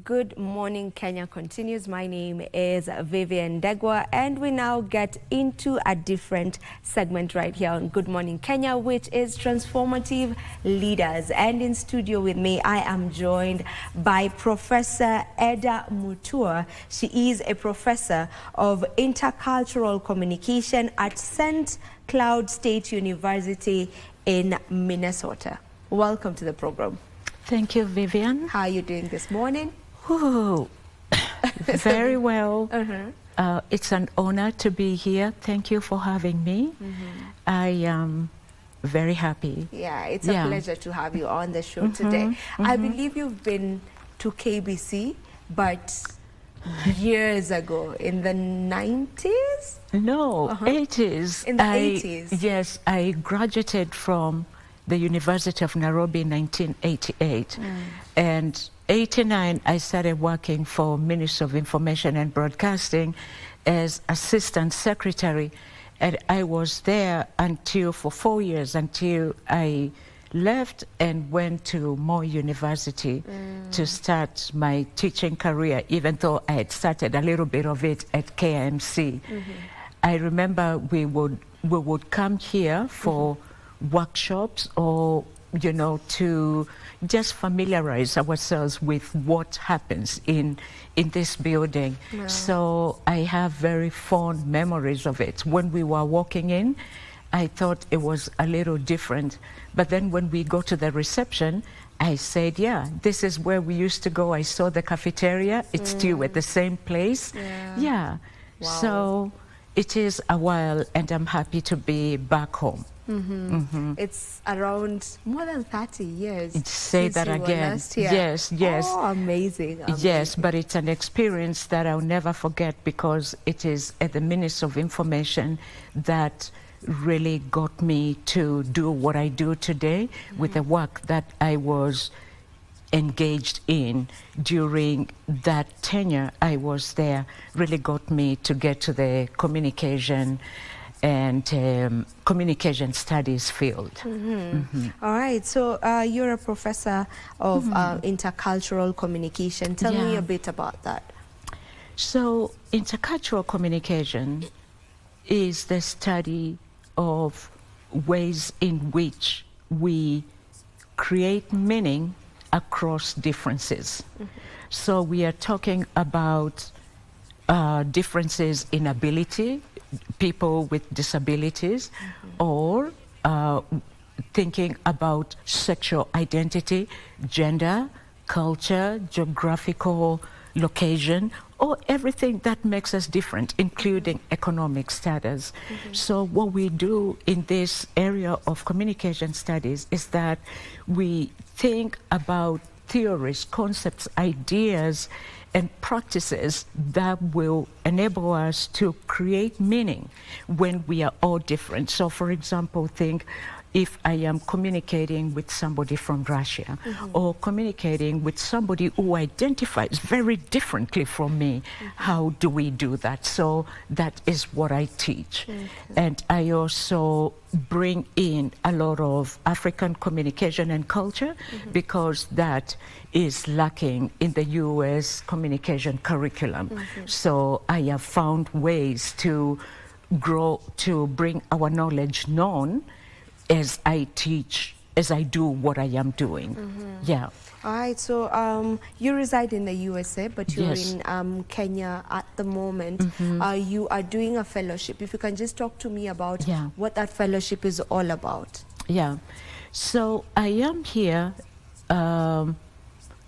Good Morning Kenya continues. My name is Vivian Degwa, and we now get into a different segment right here on Good Morning Kenya, which is Transformative Leaders. And in studio with me, I am joined by Professor Eda Mutua. She is a professor of intercultural communication at St. Cloud State University in Minnesota. Welcome to the program. Thank you, Vivian. How are you doing this morning? Ooh, very well. It's an honor to be here. Thank you for having me. I am very happy. Yeah, it's a pleasure to have you on the show today. I believe you've been to KBC, but years ago, in the 90s? No, 80s. In the 80s? Yes, I graduated from the University of Nairobi in 1988. And 89, I started working for Ministry of Information and Broadcasting as Assistant Secretary. And I was there for 4 years until I left and went to Moy University to start my teaching career, even though I had started a little bit of it at KMC. I remember we would come here for workshops or, you know, to just familiarize ourselves with what happens in this building. So I have very fond memories of it. When we were walking in, I thought it was a little different. But then when we go to the reception, I said, yeah, this is where we used to go. I saw the cafeteria. It's still at the same place. Yeah. Wow. So it is a while, and I'm happy to be back home. It's around more than 30 years. Say that again. Yes, yes. Oh, amazing. Yes, but it's an experience that I'll never forget, because it is at the Ministry of Information that really got me to do what I do today with the work that I was engaged in during that tenure I was there. Really got me to get to the communication and communication studies field. All right, so you're a professor of intercultural communication. Tell me a bit about that. So intercultural communication is the study of ways in which we create meaning across differences. So we are talking about differences in ability, people with disabilities, or thinking about sexual identity, gender, culture, geographical location, or everything that makes us different, including economic status. So what we do in this area of communication studies is that we think about theories, concepts, ideas, and practices that will enable us to create meaning when we are all different. So for example, think if I am communicating with somebody from Russia or communicating with somebody who identifies very differently from me, how do we do that? So that is what I teach. And I also bring in a lot of African communication and culture because that is lacking in the US communication curriculum. So I have found ways to grow, to bring our knowledge known as I teach, as I do what I am doing. Yeah. All right, so you reside in the USA, but you're in Kenya at the moment. You are doing a fellowship. If you can just talk to me about what that fellowship is all about. Yeah. So I am here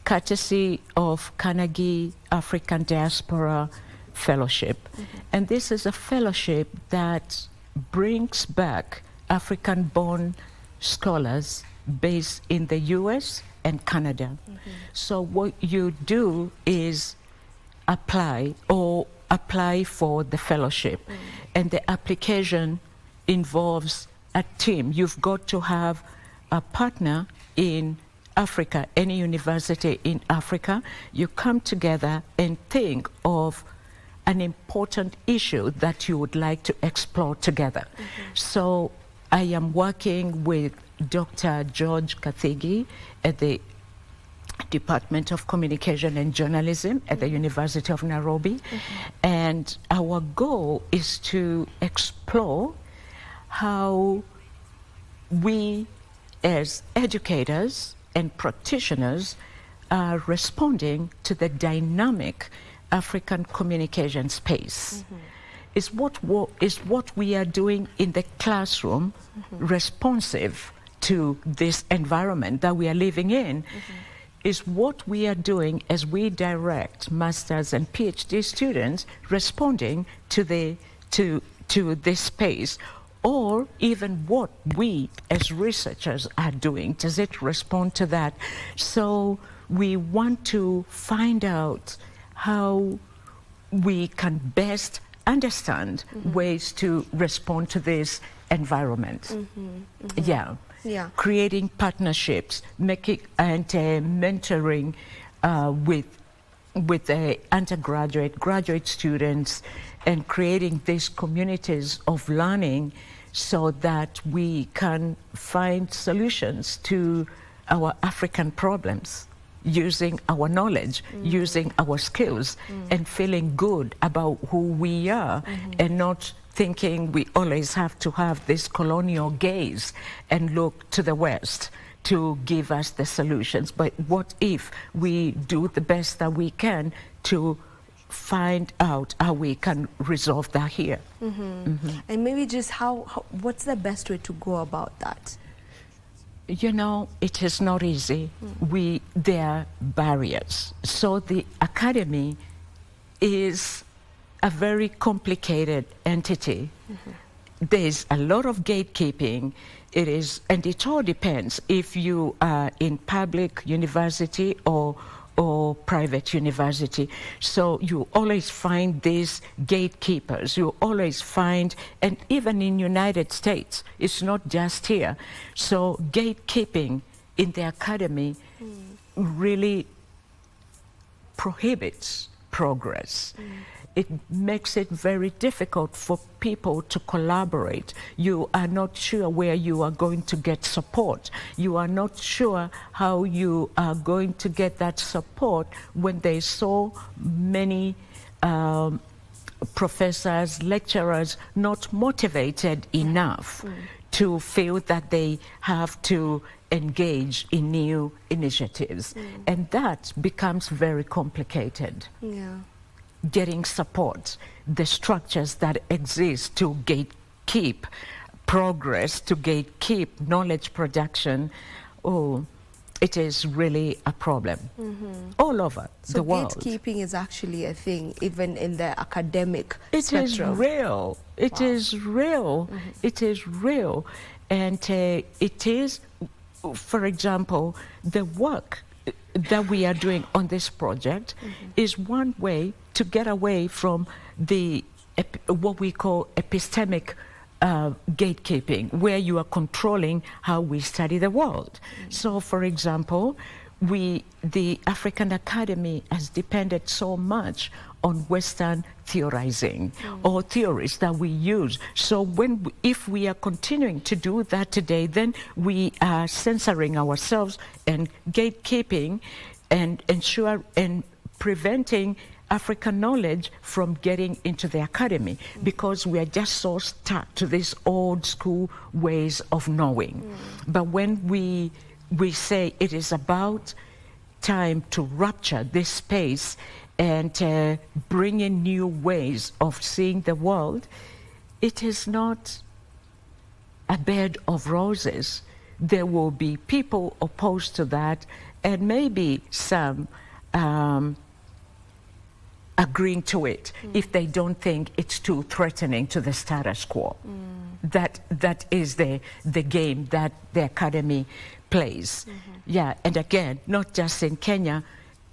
courtesy of Carnegie African Diaspora Fellowship. And this is a fellowship that brings back African-born scholars based in the US and Canada. So what you do is apply for the fellowship. And the application involves a team. You've got to have a partner in Africa, any university in Africa. You come together and think of an important issue that you would like to explore together. So I am working with Dr. George Kathigi at the Department of Communication and Journalism at the University of Nairobi. And our goal is to explore how we as educators and practitioners are responding to the dynamic African communication space. Is what we are doing in the classroom responsive to this environment that we are living in? Is what we are doing as we direct masters and PhD students responding to this space, or even what we as researchers are doing? Does it respond to that? So we want to find out how we can best understand ways to respond to this environment. Yeah. Creating partnerships, making and mentoring with undergraduate, graduate students, and creating these communities of learning so that we can find solutions to our African problems, using our knowledge, using our skills, and feeling good about who we are, and not thinking we always have to have this colonial gaze and look to the West to give us the solutions. But what if we do the best that we can to find out how we can resolve that here? And maybe just what's the best way to go about that? You know, it is not easy. There are barriers. So the academy is a very complicated entity. There's a lot of gatekeeping. And it all depends if you are in public university or private university. So you always find these gatekeepers. You always find, and even in United States, it's not just here. So gatekeeping in the academy really prohibits progress. It makes it very difficult for people to collaborate. You are not sure where you are going to get support. You are not sure how you are going to get that support when there's so many professors, lecturers not motivated enough to feel that they have to engage in new initiatives. And that becomes very complicated. Getting support, the structures that exist to gatekeep progress, to gatekeep knowledge production, it is really a problem all over the world. So gatekeeping is actually a thing, even in the academic spectrum. It is real. It is real. It is real. And it is, for example, the work that we are doing on this project is one way to get away from the what we call epistemic gatekeeping, where you are controlling how we study the world. So, for example, the African Academy has depended so much on Western theorizing or theories that we use. So if we are continuing to do that today, then we are censoring ourselves and gatekeeping and preventing African knowledge from getting into the academy, because we are just so stuck to these old school ways of knowing. But when we say it is about time to rupture this space and bring in new ways of seeing the world, it is not a bed of roses. There will be people opposed to that, and maybe some agreeing to it if they don't think it's too threatening to the status quo. That is the game that the academy plays. Yeah, and again, not just in Kenya,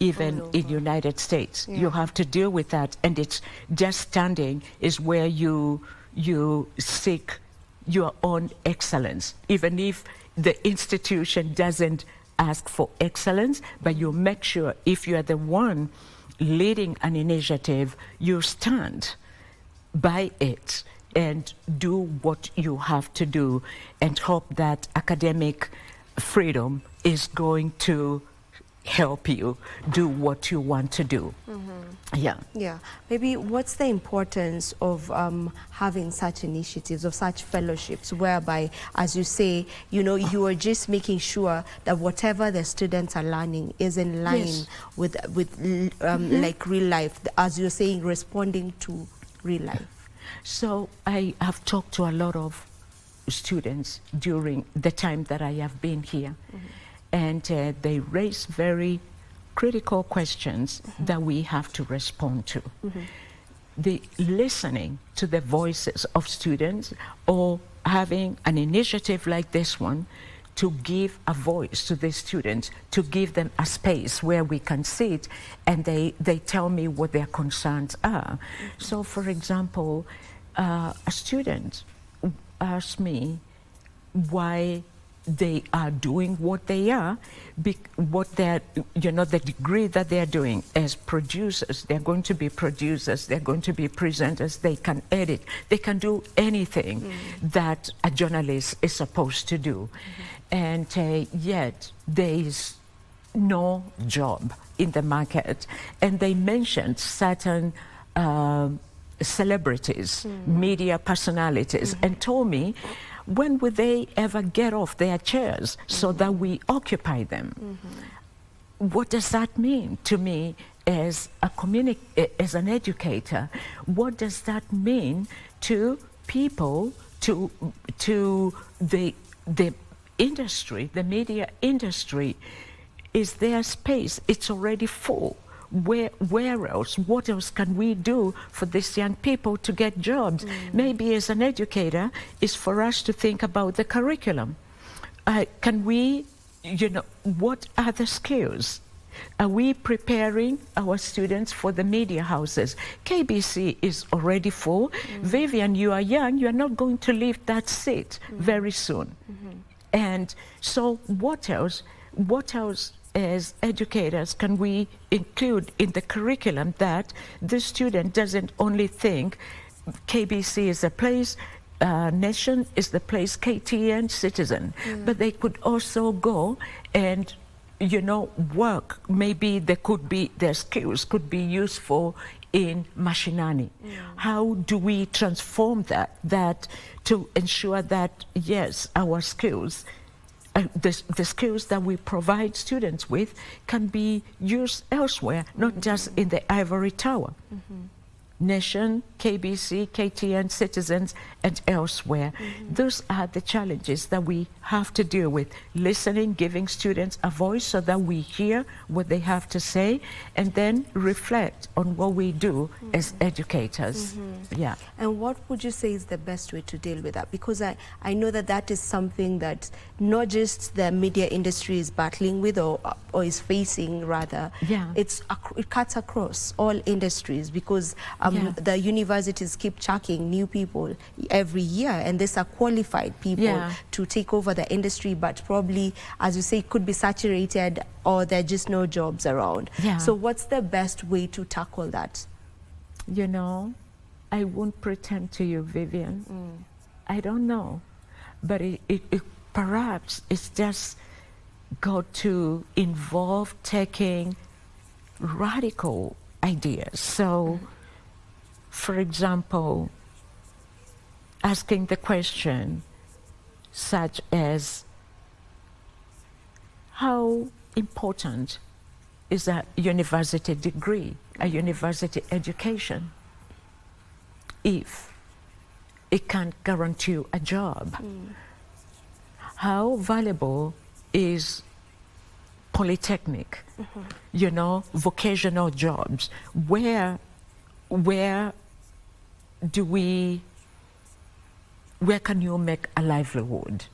even in United States. You have to deal with that, and it's just standing is where you seek your own excellence, even if the institution doesn't ask for excellence, but you make sure if you are the one leading an initiative, you stand by it and do what you have to do, and hope that academic freedom is going to help you do what you want to do. Yeah. Yeah, maybe what's the importance of having such initiatives, of such fellowships, whereby, as you say, you know, you are just making sure that whatever the students are learning is in line Yes. with like real life, as you're saying, responding to real life. So I have talked to a lot of students during the time that I have been here, and they raise very critical questions that we have to respond to. The listening to the voices of students, or having an initiative like this one to give a voice to the students, to give them a space where we can sit and they tell me what their concerns are. So for example, a student asked me why they are doing what they are, what they're, you know, the degree that they're doing as producers. They're going to be producers, they're going to be presenters, they can edit, they can do anything that a journalist is supposed to do. And yet there is no job in the market. And they mentioned certain celebrities, media personalities, and told me, when will they ever get off their chairs so that we occupy them? What does that mean to me as as an educator? What does that mean to people, to the industry, the media industry? Is their space? It's already full. Where else? What else can we do for these young people to get jobs? Maybe as an educator, is for us to think about the curriculum. Can we, you know, what are the skills? Are we preparing our students for the media houses? KBC is already full. Vivian, you are young, you are not going to leave that seat very soon. And so what else? What else as educators can we include in the curriculum that the student doesn't only think KBC is a place, Nation is the place, KTN, Citizen, but they could also go and, you know, work. Maybe there could be, their skills could be useful in mashinani. How do we transform that to ensure that, yes, our skills, the skills that we provide students with can be used elsewhere, not just in the ivory tower. Nation, KBC, KTN, Citizens, and elsewhere. Those are the challenges that we have to deal with. Listening, giving students a voice so that we hear what they have to say, and then reflect on what we do as educators. Yeah. And what would you say is the best way to deal with that? Because I know that that is something that not just the media industry is battling with or is facing, rather. Yeah. It cuts across all industries, because the universities keep chucking new people every year, and these are qualified people to take over the industry, but probably, as you say, could be saturated, or there are just no jobs around. So what's the best way to tackle that? You know, I won't pretend to you, Vivian. I don't know, but it perhaps it's just got to involve taking radical ideas. So, for example, asking the question such as, how important is a university degree, a university education, if it can't guarantee you a job? How valuable is polytechnic, you know, vocational jobs? Where can you make a livelihood?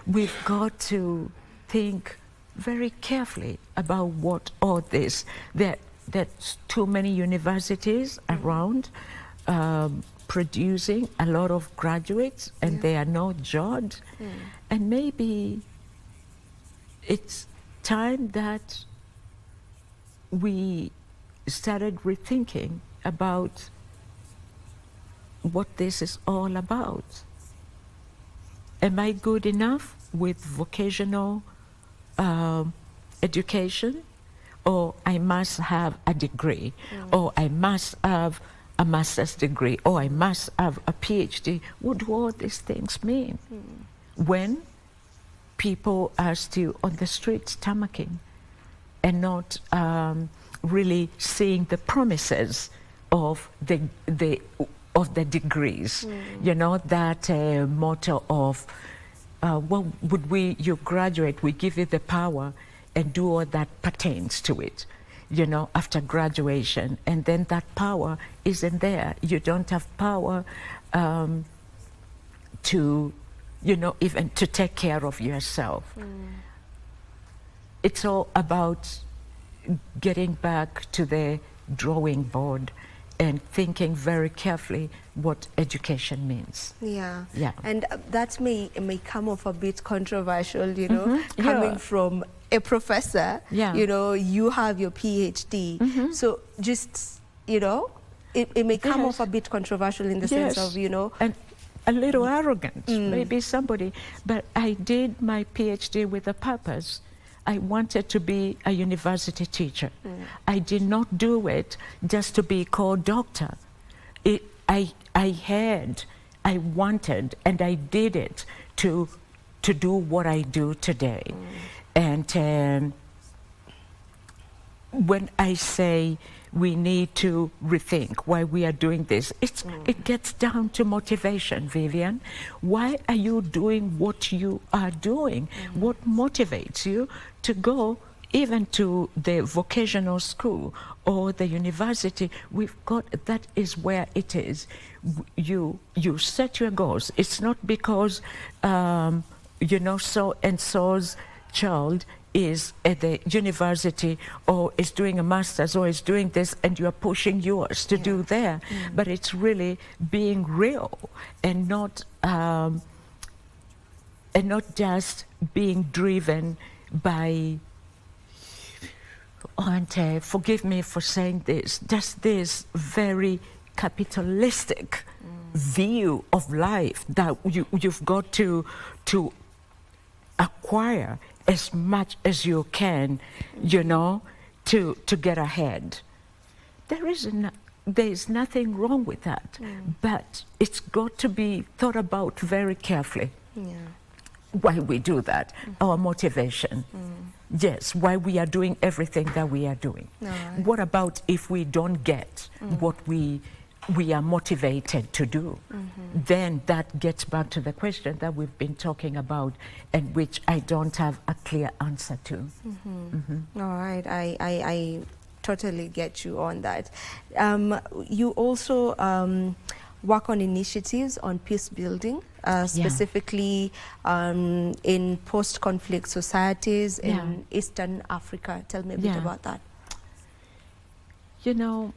We've got to think very carefully about what all this, there's too many universities around producing a lot of graduates, and there are no jobs. And maybe it's time that we started rethinking about what this is all about. Am I good enough with vocational education or I must have a degree, or I must have a master's degree, or I must have a PhD. What do all these things mean? When people are still on the streets tamacking and not really seeing the promises of the degrees, you know, that motto of, what would you graduate, we give you the power and do all that pertains to it, you know, after graduation. And then that power isn't there. You don't have power to, you know, even to take care of yourself. It's all about getting back to the drawing board and thinking very carefully what education means. Yeah. Yeah. And that may come off a bit controversial, you know, coming from a professor. Yeah. You know, you have your PhD. So just, you know, it may come off a bit controversial in the sense of, you know, and a little arrogant, maybe somebody, but I did my PhD with a purpose. I wanted to be a university teacher. I did not do it just to be called doctor. I wanted, and I did it to do what I do today. And when I say we need to rethink why we are doing this, it gets down to motivation, Vivian. Why are you doing what you are doing? What motivates you to go even to the vocational school or the university? We've got, that is where it is. You set your goals. It's not because, you know, so-and-so's child is at the university or is doing a master's or is doing this and you are pushing yours to do there. But it's really being real and not just being driven by, and forgive me for saying this, just this very capitalistic view of life that you've got to acquire as much as you can, you know, to get ahead. There is nothing wrong with that, but it's got to be thought about very carefully. Why we do that, our motivation. Yes, why we are doing everything that we are doing. What about if we don't get what we are motivated to do? Then that gets back to the question that we've been talking about and which I don't have a clear answer to. All right, I totally get you on that. You also work on initiatives on peace building, specifically in post-conflict societies in Eastern Africa. Tell me a bit about that. You know,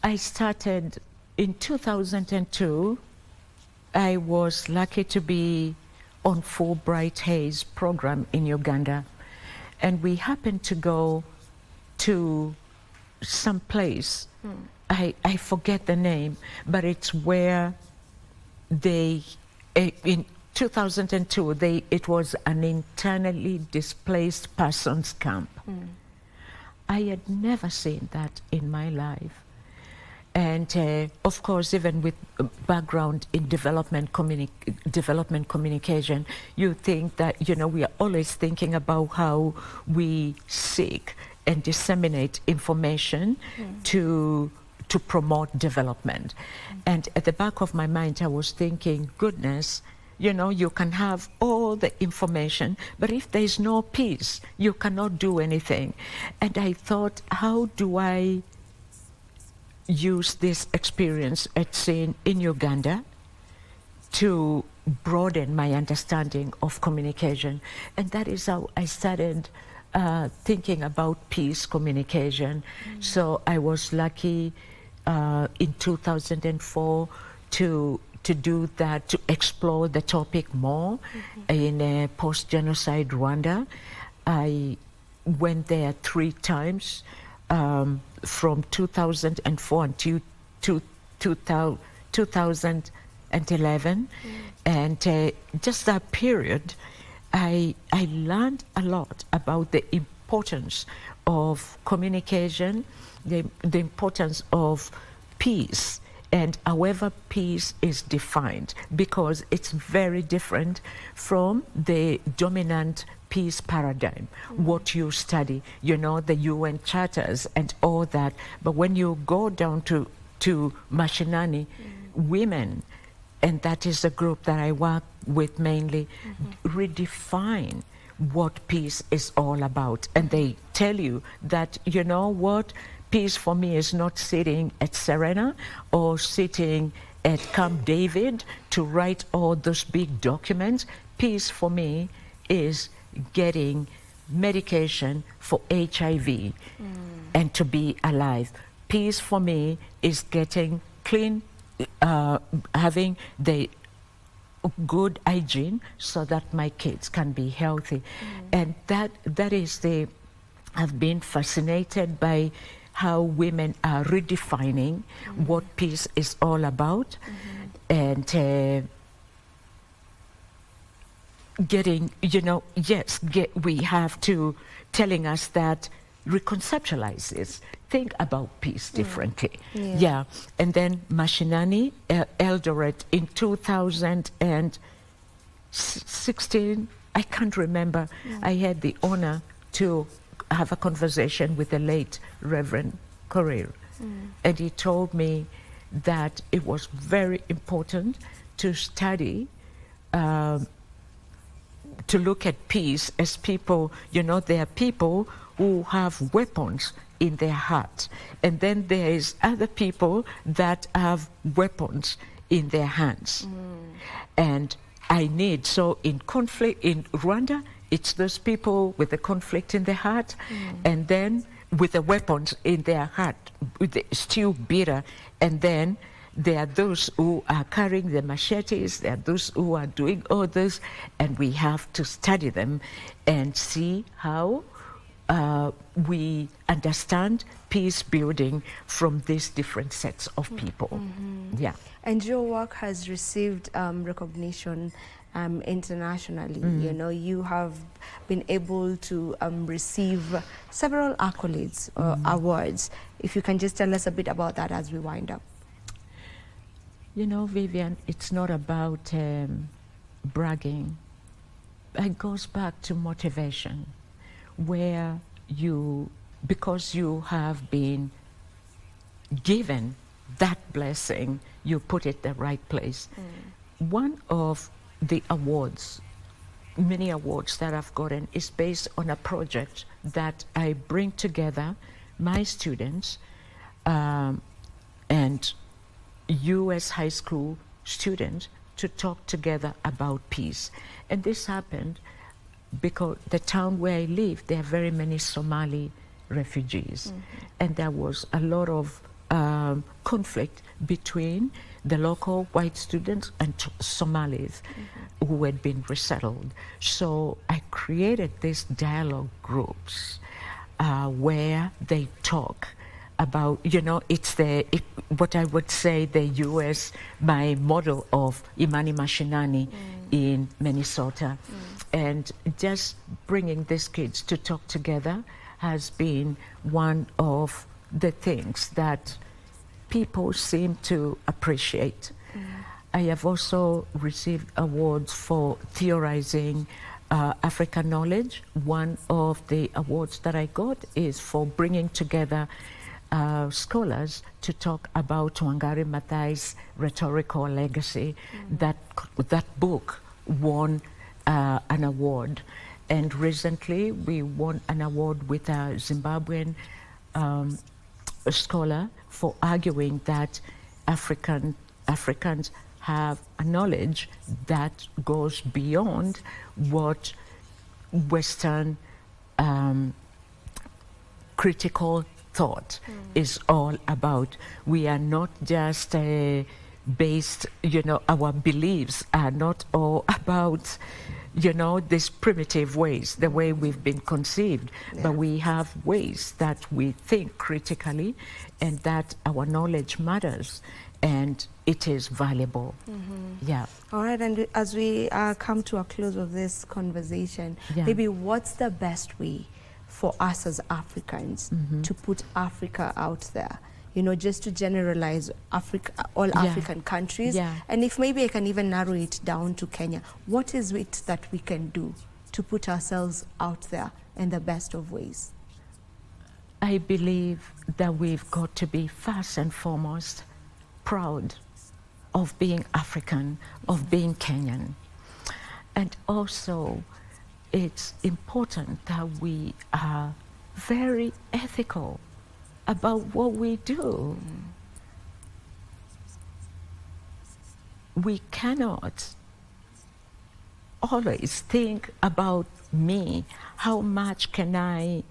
I started in 2002. I was lucky to be on Fulbright Hayes program in Uganda, and we happened to go to some place. I forget the name, but it's where they, in 2002, it was an internally displaced persons camp. I had never seen that in my life. And of course, even with background in development communication, you think that, you know, we are always thinking about how we seek and disseminate information to promote development. And at the back of my mind, I was thinking, goodness, you know, you can have all the information, but if there is no peace, you cannot do anything. And I thought, how do I use this experience at scene in Uganda to broaden my understanding of communication? And that is how I started thinking about peace communication. So I was lucky in 2004 to do that, to explore the topic more in post-genocide Rwanda. I went there 3 times. From 2004 until 2011, and just that period, I learned a lot about the importance of communication, the importance of peace, and however peace is defined, because it's very different from the dominant peace paradigm, what you study, you know, the UN charters and all that. But when you go down to Mashinani, women, and that is the group that I work with mainly, redefine what peace is all about. And they tell you that, you know what, peace for me is not sitting at Serena or sitting at Camp David to write all those big documents. Peace for me is getting medication for HIV and to be alive. Peace for me is getting clean, having the good hygiene so that my kids can be healthy. And that is I've been fascinated by how women are redefining what peace is all about, and getting, you know, yes, we have to telling us that reconceptualize this, think about peace differently. Yeah. And then Mashinani, Eldoret in 2016, I can't remember, I had the honor to have a conversation with the late Reverend Korir, and he told me that it was very important to study, to look at peace as people, you know, there are people who have weapons in their heart, and then there is other people that have weapons in their hands. And I need, so in conflict, in Rwanda, it's those people with the conflict in their heart, and then with the weapons in their heart, with the still bitter, and then there are those who are carrying the machetes, there are those who are doing all this, and we have to study them and see how we understand peace building from these different sets of people. Yeah. And your work has received recognition internationally. You know, you have been able to receive several accolades or awards. If you can just tell us a bit about that as we wind up. You know, Vivian, it's not about bragging. It goes back to motivation, where you, because you have been given that blessing, you put it the right place. One of the awards, many awards that I've gotten, is based on a project that I bring together my students and you as high school students to talk together about peace. And this happened because the town where I live, there are very many Somali refugees. And there was a lot of conflict between the local white students and Somalis who had been resettled. So I created these dialogue groups where they talk about, you know, it's what I would say the US, my model of Imani Mashinani in Minnesota. And just bringing these kids to talk together has been one of the things that people seem to appreciate. I have also received awards for theorizing African knowledge. One of the awards that I got is for bringing together scholars to talk about Wangari Maathai's rhetorical legacy. That book won an award, and recently we won an award with a Zimbabwean scholar for arguing that Africans have a knowledge that goes beyond what Western critical thought is all about. We are not just based, you know, our beliefs are not all about, you know, these primitive ways, the way we've been conceived, but we have ways that we think critically and that our knowledge matters and it is valuable. Yeah. All right, and as we come to a close of this conversation, maybe what's the best way for us as Africans to put Africa out there? You know, just to generalize Africa, all African countries. And if maybe I can even narrow it down to Kenya, what is it that we can do to put ourselves out there in the best of ways? I believe that we've got to be first and foremost proud of being African, of being Kenyan. And also, it's important that we are very ethical about what we do. We cannot always think about me. How much can I,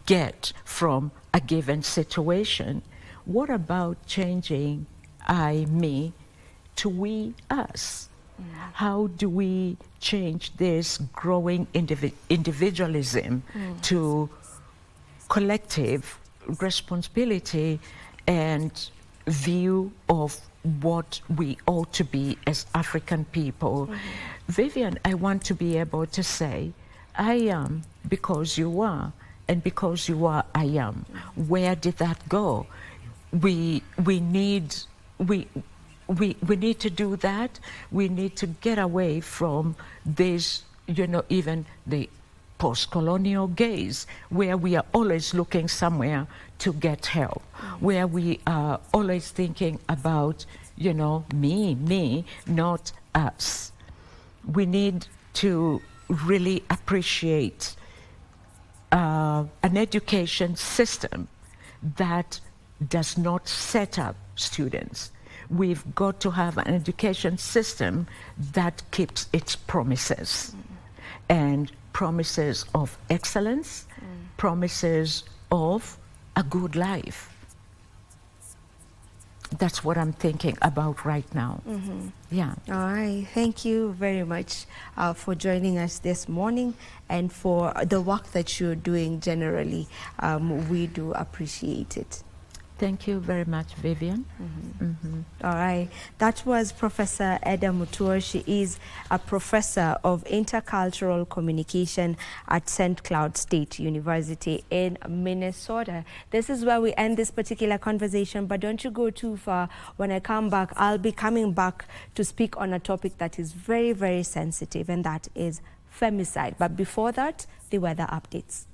get from a given situation? What about changing me to we, us? How do we change this growing individualism to collective responsibility and view of what we ought to be as African people? Vivian, I want to be able to say, I am because you are, and because you are, I am. Where did that go? We need to do that. We need to get away from this, even the post-colonial gaze, where we are always looking somewhere to get help, where we are always thinking about, me, not us. We need to really appreciate an education system that does not set up students. We've got to have an education system that keeps its promises, and promises of excellence, promises of a good life. That's what I'm thinking about right now. Yeah. All right. Thank you very much for joining us this morning and for the work that you're doing generally. We do appreciate it. Thank you very much, Vivian. All right. That was Professor Eda Mutua. She is a professor of intercultural communication at St. Cloud State University in Minnesota. This is where we end this particular conversation, but don't you go too far. When I come back, I'll be coming back to speak on a topic that is very, very sensitive, and that is femicide. But before that, the weather updates.